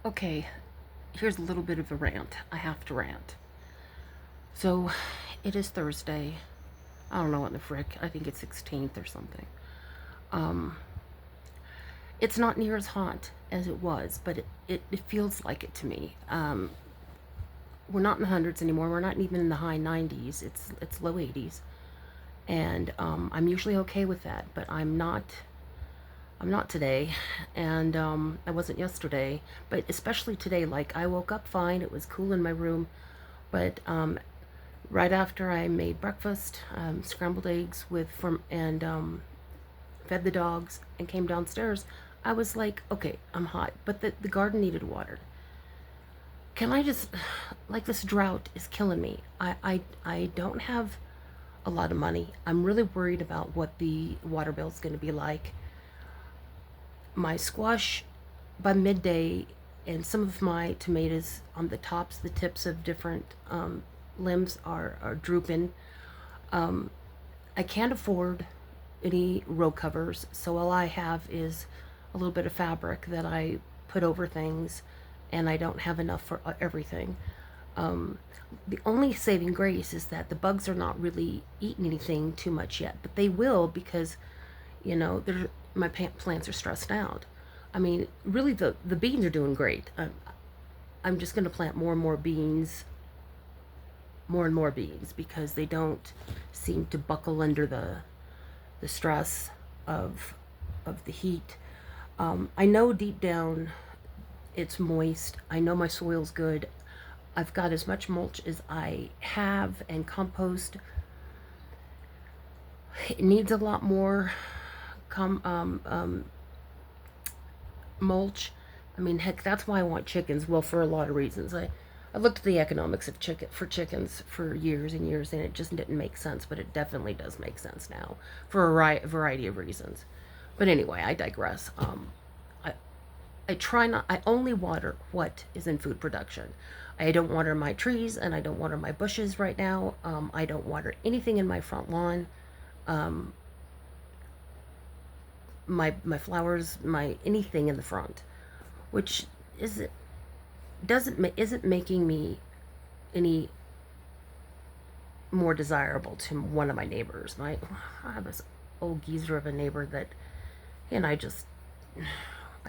Okay, here's a little bit of a rant. I have to rant. So, it is Thursday. I don't know what the frick. I think it's 16th or something. Um, it's not near as hot as it was, but it feels like it to me. We're not in the hundreds anymore. We're not even in the high 90s. It's low 80s, and I'm usually okay with that. But I'm not. I'm not today, and I wasn't yesterday. But especially today, like I woke up fine. It was cool in my room, but right after I made breakfast, scrambled eggs with from and fed the dogs and came downstairs, I was like, okay, I'm hot, but the garden needed watered. Can I just like this drought is killing me. I don't have a lot of money. I'm really worried about what the water bill is going to be like. My squash by midday and some of my tomatoes on the tops, the tips of different limbs are drooping. I can't afford any row covers, so all I have is a little bit of fabric that I put over things, and I don't have enough for everything. Um, the only saving grace is that the bugs are not really eating anything too much yet, but they will because, my plants are stressed out. I mean, really, the beans are doing great. I'm just going to plant more and more beans because they don't seem to buckle under the stress of the heat. I know deep down it's moist. I know my soil's good. I've got as much mulch as I have and compost. It needs a lot more com- um, um, mulch. I mean, heck, that's why I want chickens. Well, for a lot of reasons. I looked at the economics of chickens for years and years, and it just didn't make sense. But it definitely does make sense now for a variety of reasons. But anyway, I digress. I I try not. I only water what is in food production. I don't water my trees and I don't water my bushes right now. I don't water anything in my front lawn. Um, my flowers, my anything in the front, which is doesn't isn't making me any more desirable to one of my neighbors. I have this old geezer of a neighbor that, and I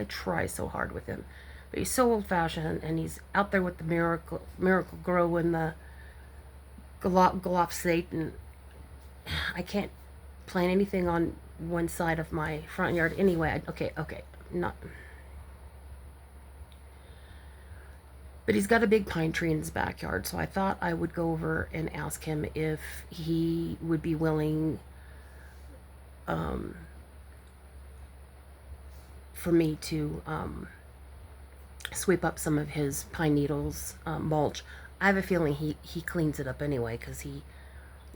try so hard with him, but he's so old fashioned, and he's out there with the miracle grow and the glyphosate, and I can't plant anything on one side of my front yard anyway. Okay, not. But he's got a big pine tree in his backyard, so I thought I would go over and ask him if he would be willing um, for me to sweep up some of his pine needles mulch. I have a feeling he cleans it up anyway because he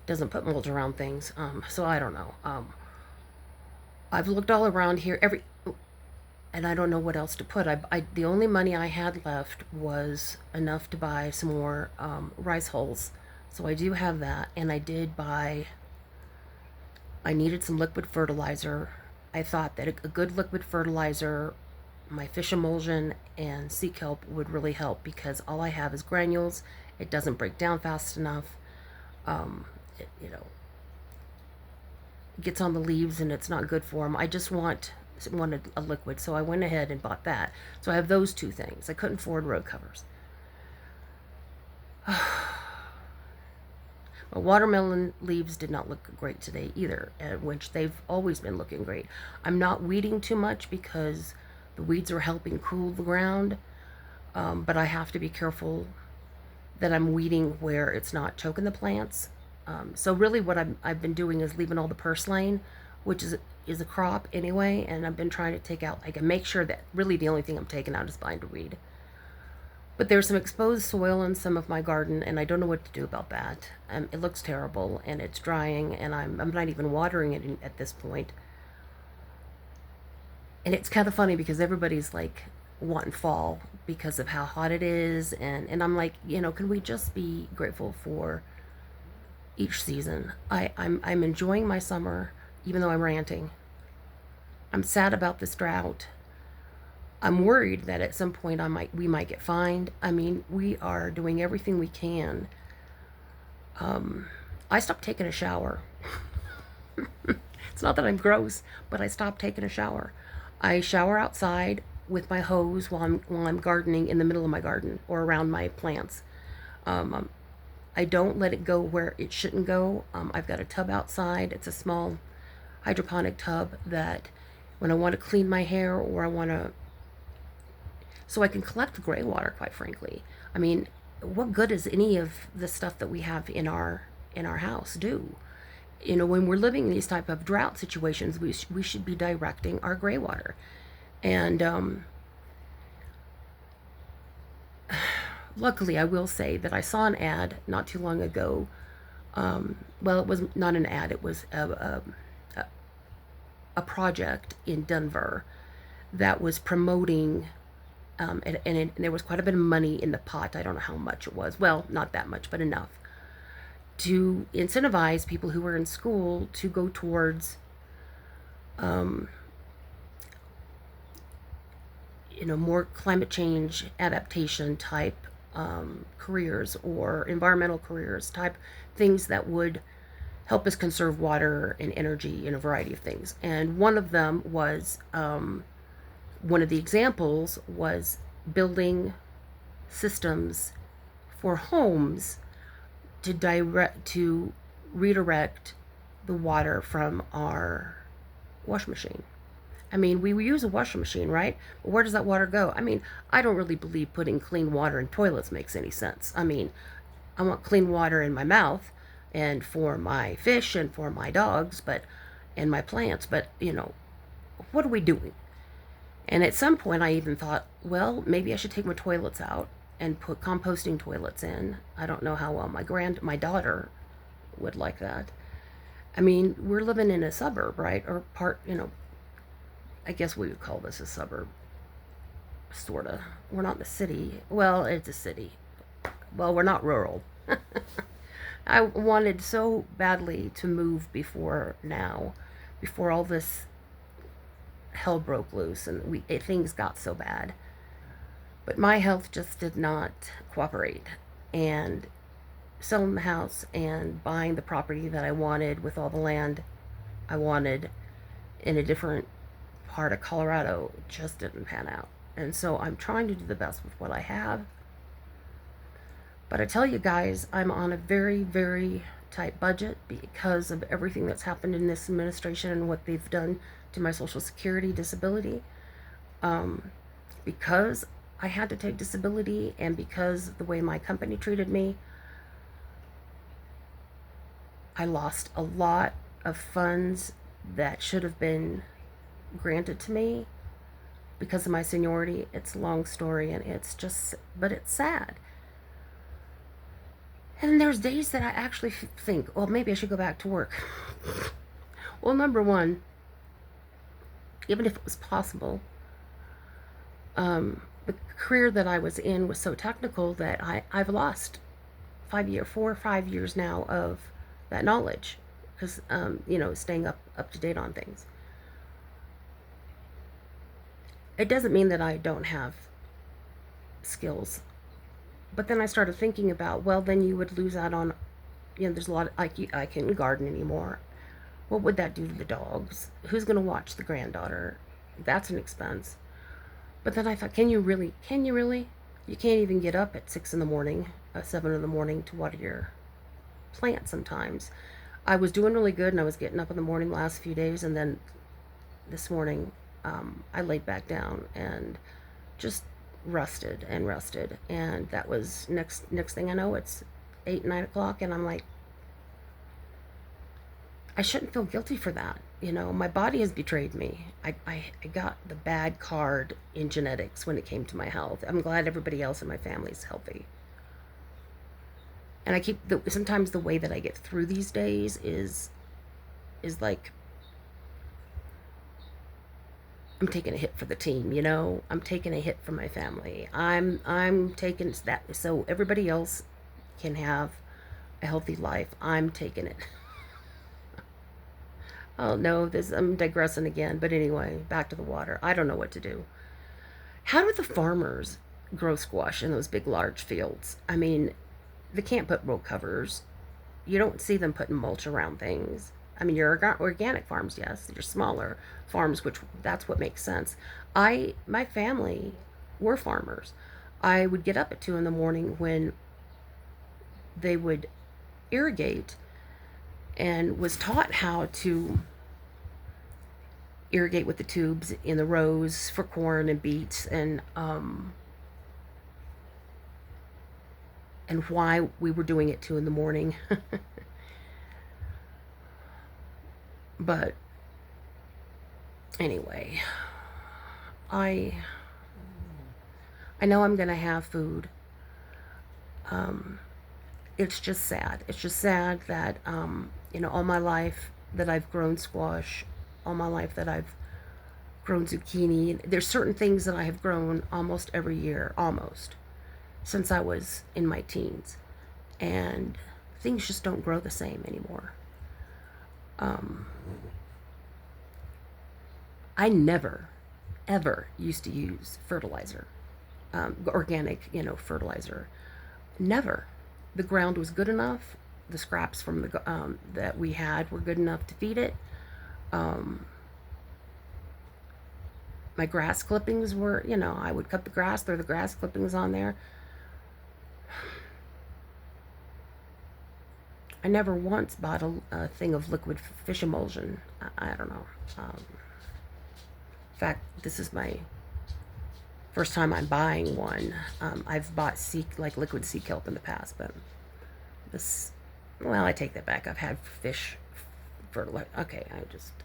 doesn't put mulch around things. So I don't know. I've looked all around here, and I don't know what else to put. The only money I had left was enough to buy some more rice hulls, so I do have that. And I did buy. I needed some liquid fertilizer. I thought that a good liquid fertilizer, my fish emulsion and sea kelp would really help because all I have is granules. It doesn't break down fast enough. It, gets on the leaves and it's not good for them. I just wanted a liquid, so I went ahead and bought that. So I have those two things. I couldn't afford road covers. My watermelon leaves did not look great today either, which they've always been looking great. I'm not weeding too much because the weeds are helping cool the ground, but I have to be careful that I'm weeding where it's not choking the plants. So really, what I've been doing is leaving all the purslane, which is a crop anyway, and I've been trying to take out. I can make sure that really the only thing I'm taking out is bindweed. But there's some exposed soil in some of my garden, and I don't know what to do about that. It looks terrible, and it's drying, and I'm not even watering it at this point. And it's kind of funny because everybody's like wanting fall because of how hot it is, and I'm like, can we just be grateful for each season? I'm enjoying my summer, even though I'm ranting. I'm sad about this drought. I'm worried that at some point we might get fined. I mean, we are doing everything we can. I stopped taking a shower. It's not that I'm gross, but I stopped taking a shower. I shower outside with my hose while I'm gardening in the middle of my garden or around my plants. I don't let it go where it shouldn't go. I've got a tub outside. It's a small hydroponic tub that when I want to clean my hair or I want to, so I can collect the gray water, quite frankly. I mean, what good does any of the stuff that we have in our house do? You know, when we're living in these type of drought situations, we should be directing our gray water. And luckily, I will say that I saw an ad not too long ago. Well, it was not an ad; it was a project in Denver that was promoting, and there was quite a bit of money in the pot. I don't know how much it was. Well, not that much, but enough to incentivize people who were in school to go towards, more climate change adaptation type careers or environmental careers type things that would help us conserve water and energy in a variety of things. And one of them was, one of the examples was building systems for homes to redirect the water from our washing machine. I mean, we use a washing machine, right? But where does that water go? I mean, I don't really believe putting clean water in toilets makes any sense. I mean, I want clean water in my mouth and for my fish and for my dogs, and my plants, but what are we doing? And at some point I even thought, well, maybe I should take my toilets out and put composting toilets in. I don't know how well my daughter would like that. I mean, we're living in a suburb, right? Or I guess we would call this a suburb, sorta. We're not in the city. Well, it's a city. Well, we're not rural. I wanted so badly to move before now, before all this hell broke loose and things got so bad. But my health just did not cooperate. And selling the house and buying the property that I wanted with all the land I wanted in a different part of Colorado just didn't pan out. And so I'm trying to do the best with what I have. But I tell you guys, I'm on a very, very tight budget because of everything that's happened in this administration and what they've done to my Social Security disability. Because I had to take disability and because of the way my company treated me, I lost a lot of funds that should have been granted to me because of my seniority. It's a long story and but it's sad. And there's days that I actually think, well, maybe I should go back to work. Well, number one, even if it was possible, the career that I was in was so technical that I've lost 4 or 5 years now of that knowledge because, staying up to date on things. It doesn't mean that I don't have skills. But then I started thinking about, well, then you would lose out on, there's a lot of, I can't garden anymore. What would that do to the dogs? Who's going to watch the granddaughter? That's an expense. But then I thought, can you really? You can't even get up at 6 in the morning, 7 in the morning to water your plant sometimes. I was doing really good and I was getting up in the morning last few days, and then this morning I laid back down and just rested, and that was next thing I know, it's 8, 9 o'clock, and I'm like, I shouldn't feel guilty for that. My body has betrayed me. I got the bad card in genetics when it came to my health. I'm glad everybody else in my family is healthy. And sometimes the way that I get through these days is like, I'm taking a hit for the team, I'm taking a hit for my family. I'm taking that so everybody else can have a healthy life. I'm taking it. Oh no, I'm digressing again. But anyway, back to the water. I don't know what to do. How do the farmers grow squash in those big, large fields? I mean, they can't put row covers. You don't see them putting mulch around things. I mean, your organic farms, yes, your smaller farms, which that's what makes sense. My family were farmers. I would get up at 2 in the morning when they would irrigate, and was taught how to irrigate with the tubes in the rows for corn and beets, and why we were doing it 2 in the morning. But anyway, I I know I'm gonna have food. Um, it's just sad. It's just sad that all my life that I've grown squash, all my life that I've grown zucchini. There's certain things that I have grown almost every year, almost since I was in my teens, and things just don't grow the same anymore. Um, I never, ever used to use fertilizer, organic, fertilizer. Never. The ground was good enough. The scraps from the that we had were good enough to feed it. Um, my grass clippings were, I would cut the grass, throw the grass clippings on there. I never once bought a thing of liquid fish emulsion. I don't know. In fact, this is my first time I'm buying one. I've bought like liquid sea kelp in the past, but this, well, I take that back. I've had fish fertilizer. Okay,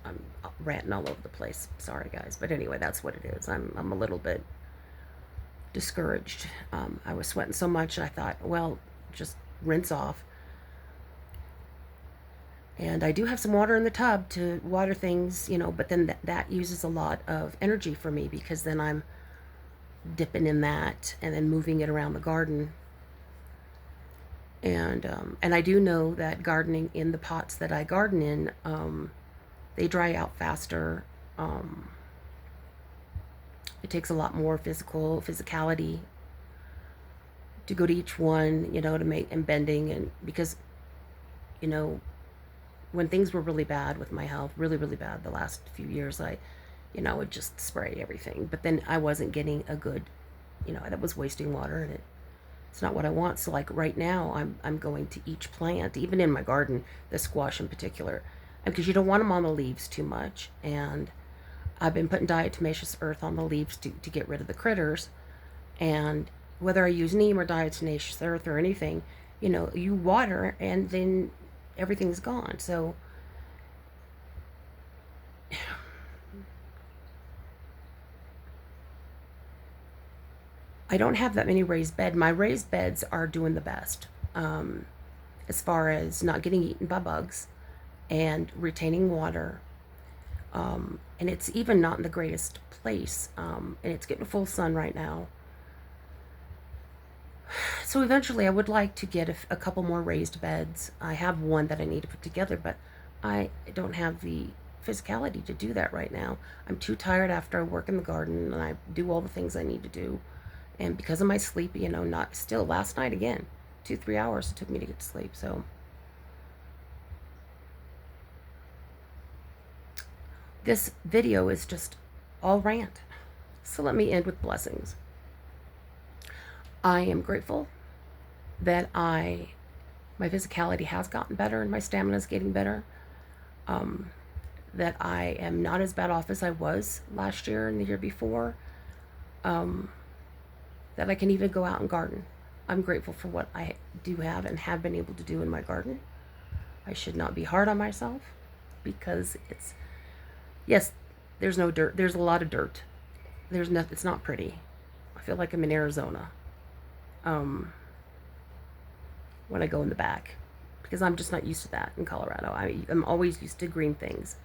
I'm ranting all over the place. Sorry, guys, but anyway, that's what it is. I'm a little bit discouraged. I was sweating so much, and I thought, well, just rinse off. And I do have some water in the tub to water things, but then that uses a lot of energy for me, because then I'm dipping in that and then moving it around the garden. And I do know that gardening in the pots that I garden in, they dry out faster. It takes a lot more physicality to go to each one, to make, and bending, and because, when things were really bad with my health, really, really bad the last few years, I would just spray everything. But then I wasn't getting a good, that was wasting water, and it's not what I want. So like right now, I'm going to each plant, even in my garden, the squash in particular, because you don't want them on the leaves too much. And I've been putting diatomaceous earth on the leaves to get rid of the critters. And whether I use neem or diatomaceous earth or anything, you water and then everything's gone. So I don't have that many raised beds. My raised beds are doing the best, as far as not getting eaten by bugs and retaining water. And it's even not in the greatest place, and it's getting full sun right now. So eventually I would like to get a couple more raised beds. I have one that I need to put together, but I don't have the physicality to do that right now. I'm too tired after I work in the garden and I do all the things I need to do. And because of my sleep, not still last night again, 2-3 hours it took me to get to sleep. So this video is just all rant. So let me end with blessings. I am grateful that my physicality has gotten better and my stamina is getting better. That I am not as bad off as I was last year and the year before. That I can even go out and garden. I'm grateful for what I do have and have been able to do in my garden. I should not be hard on myself, because yes, there's no dirt. There's a lot of dirt. It's not pretty. I feel like I'm in Arizona. When I go in the back, because I'm just not used to that in Colorado. I'm always used to green things.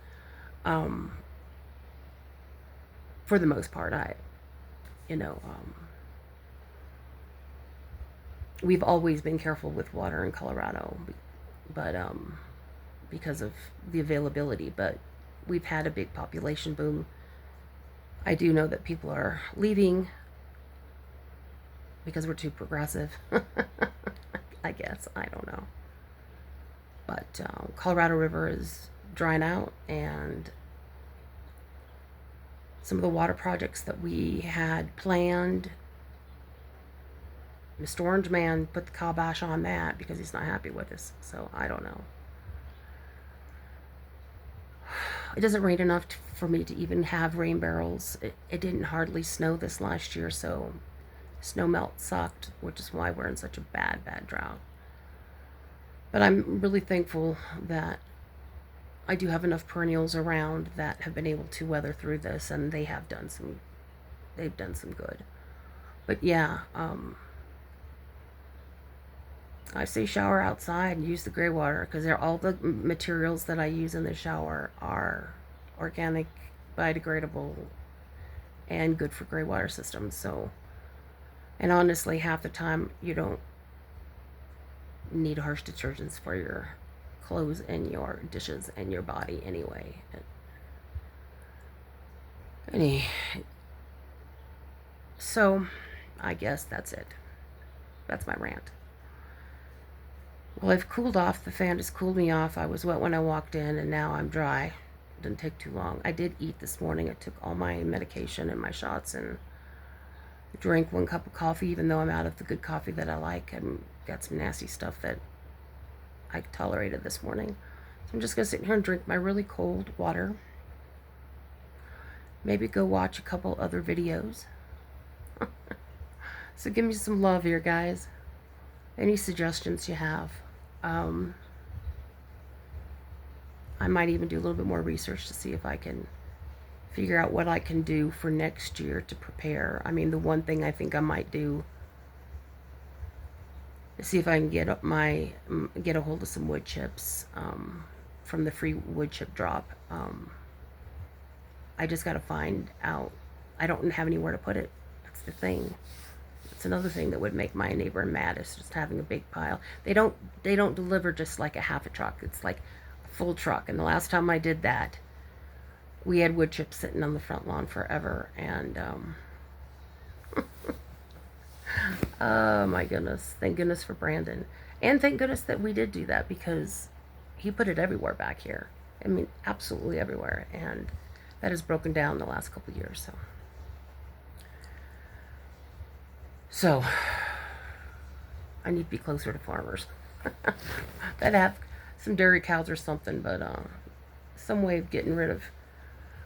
For the most part, we've always been careful with water in Colorado, but because of the availability. But we've had a big population boom. I do know that people are leaving because we're too progressive. I guess. I don't know. But Colorado River is drying out, and some of the water projects that we had planned, Mr. Orange Man put the kibosh on that because he's not happy with us. So I don't know. It doesn't rain enough for me to even have rain barrels. It didn't hardly snow this last year, so snow melt sucked, which is why we're in such a bad drought. But I'm really thankful that I do have enough perennials around that have been able to weather through this, and they've done some good. But yeah, I say shower outside and use the gray water, because all the materials that I use in the shower are organic, biodegradable, and good for gray water systems. So, and honestly, half the time you don't need harsh detergents for your clothes and your dishes and your body anyway. So I guess that's it. That's my rant. Well, I've cooled off. The fan just cooled me off. I was wet when I walked in, and now I'm dry. It didn't take too long. I did eat this morning. I took all my medication and my shots and drank 1 cup of coffee, even though I'm out of the good coffee that I like, and got some nasty stuff that I tolerated this morning. So I'm just going to sit here and drink my really cold water. Maybe go watch a couple other videos. So give me some love here, guys. Any suggestions you have. I might even do a little bit more research to see if I can figure out what I can do for next year to prepare. I mean, the one thing I think I might do is see if I can get a hold of some wood chips from the free wood chip drop. I just got to find out. I don't have anywhere to put it. That's the thing. It's another thing that would make my neighbor mad, is just having a big pile. They don't deliver just like a half a truck. It's like a full truck. And the last time I did that, we had wood chips sitting on the front lawn forever. And oh my goodness. Thank goodness for Brandon. And thank goodness that we did do that, because he put it everywhere back here. I mean, absolutely everywhere. And that has broken down the last couple of years. So I need to be closer to farmers that have some dairy cows or something, but some way of getting rid of.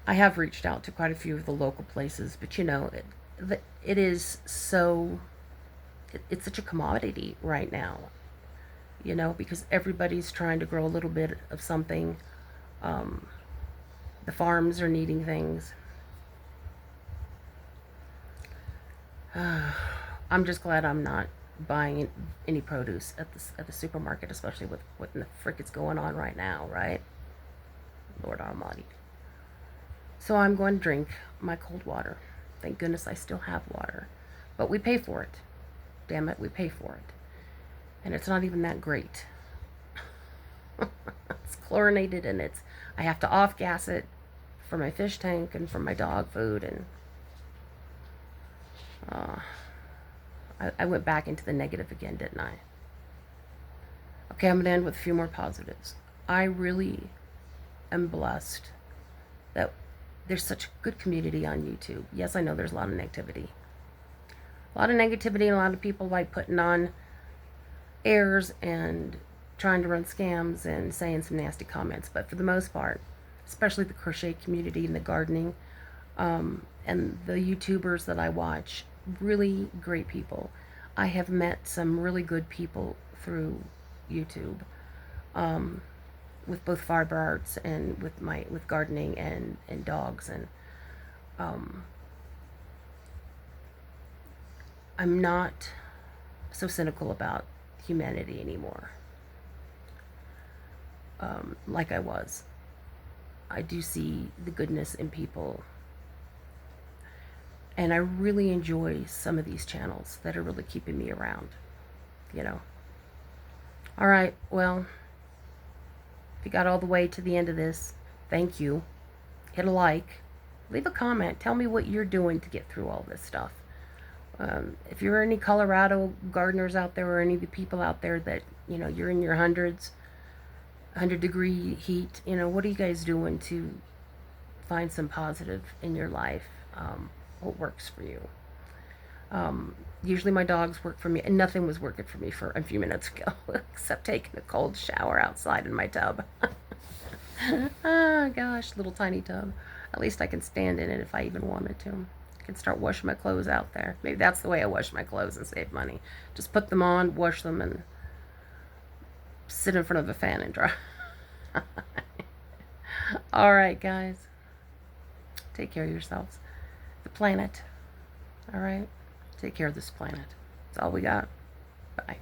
I have reached out to quite a few of the local places, but you know, it is so. It's such a commodity right now, you know, because everybody's trying to grow a little bit of something. The farms are needing things. I'm just glad I'm not buying any produce at the supermarket, especially with what the frick is going on right now, right? Lord Almighty. So I'm going to drink my cold water. Thank goodness I still have water. But we pay for it. Damn it, we pay for it. And it's not even that great. It's chlorinated, and I have to off-gas it for my fish tank and for my dog food, and I went back into the negative again, didn't I? Okay, I'm going to end with a few more positives. I really am blessed that there's such a good community on YouTube. Yes, I know there's a lot of negativity. A lot of negativity, and a lot of people like putting on airs and trying to run scams and saying some nasty comments. But for the most part, especially the crochet community and the gardening, and the YouTubers that I watch, really great people. I have met some really good people through YouTube, with both fiber arts and with gardening and dogs, and I'm not so cynical about humanity anymore, like I was. I do see the goodness in people. And I really enjoy some of these channels that are really keeping me around, you know. All right, well, if you got all the way to the end of this, thank you. Hit a like. Leave a comment. Tell me what you're doing to get through all this stuff. If you're any Colorado gardeners out there or any of the people out there that, you're in your hundreds, 100-degree heat, what are you guys doing to find some positive in your life? What works for you? Usually my dogs work for me, and nothing was working for me for a few minutes ago, except taking a cold shower outside in my tub. Oh gosh, little tiny tub. At least I can stand in it if I even wanted to. I can start washing my clothes out there. Maybe that's the way I wash my clothes and save money. Just put them on, wash them, and sit in front of a fan and dry. All right, guys. Take care of yourselves. The planet. All right? Take care of this planet. That's all we got. Bye.